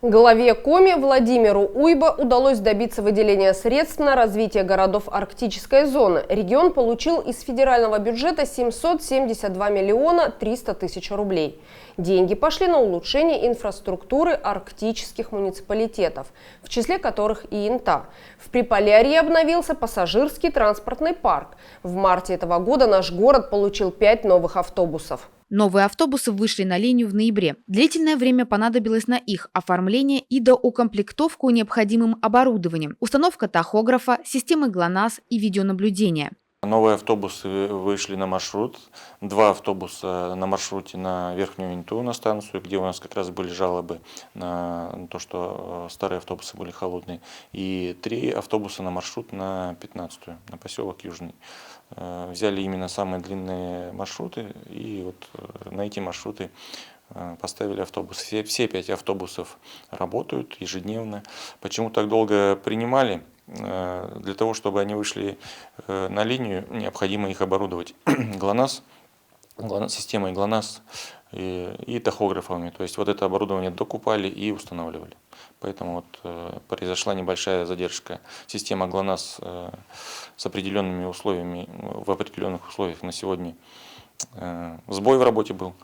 Главе Коми Владимиру Уйбо удалось добиться выделения средств на развитие городов арктической зоны. Регион получил из федерального бюджета 772 миллиона 300 тысяч рублей. Деньги пошли на улучшение инфраструктуры арктических муниципалитетов, в числе которых и Инта. В Приполярье обновился пассажирский транспортный парк. В марте этого года наш город получил 5 новых автобусов. Новые автобусы вышли на линию в ноябре. Длительное время понадобилось на их оформление и доукомплектовку необходимым оборудованием, установка тахографа, системы ГЛОНАСС и видеонаблюдения. Новые автобусы вышли на маршрут. 2 автобуса на маршруте на Верхнюю Инту, на станцию, где у нас как раз были жалобы на то, что старые автобусы были холодные. И 3 автобуса на маршрут на 15-ю, на поселок Южный. Взяли именно самые длинные маршруты и вот на эти маршруты поставили автобусы. Все 5 автобусов работают ежедневно. Почему так долго принимали? Для того, чтобы они вышли на линию, необходимо их оборудовать ГЛОНАСС, системой ГЛОНАСС и тахографами. То есть вот это оборудование докупали и устанавливали. Поэтому вот произошла небольшая задержка. Система ГЛОНАСС с определенными условиями, в определенных условиях на сегодня сбой в работе был.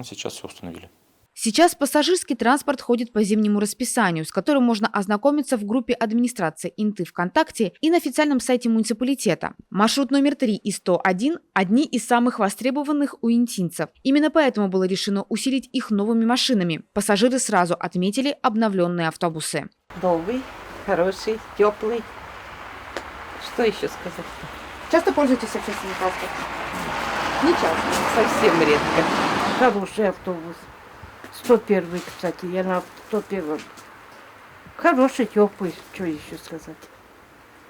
Сейчас все установили. Сейчас пассажирский транспорт ходит по зимнему расписанию, с которым можно ознакомиться в группе администрации Инты ВКонтакте и на официальном сайте муниципалитета. Маршрут номер 3 и 101 – одни из самых востребованных у интинцев. Именно поэтому было решено усилить их новыми машинами. Пассажиры сразу отметили обновленные автобусы. Новый, хороший, теплый. Что еще сказать? Часто пользуетесь общественным транспортом? Не часто, совсем редко. Хороший автобус. 101, кстати, я на 101. Хороший, теплый, что еще сказать.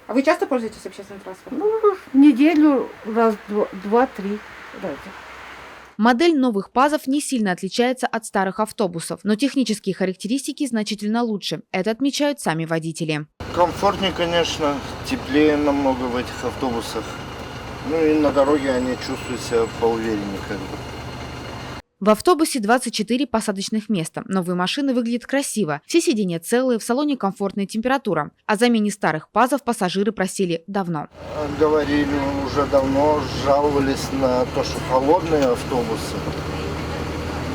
А вы часто пользуетесь общественным транспортом? Ну, в неделю раз, два-три раза. Модель новых ПАЗов не сильно отличается от старых автобусов, но технические характеристики значительно лучше. Это отмечают сами водители. Комфортнее, конечно, теплее намного в этих автобусах. Ну и на дороге они чувствуют себя поувереннее. В автобусе 24 посадочных места. Новые машины выглядят красиво. Все сиденья целые, в салоне комфортная температура. О замене старых ПАЗов пассажиры просили давно. Говорили уже давно, жаловались на то, что холодные автобусы.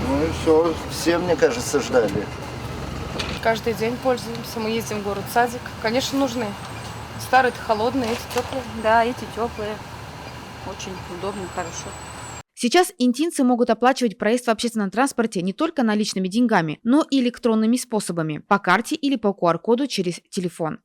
Ну и все, мне кажется, ждали. Каждый день пользуемся, мы ездим в город-садик. Конечно, нужны. Старые-то холодные, эти теплые. Да, эти теплые. Очень удобно, хорошо. Сейчас интинцы могут оплачивать проезд в общественном транспорте не только наличными деньгами, но и электронными способами – по карте или по QR-коду через телефон.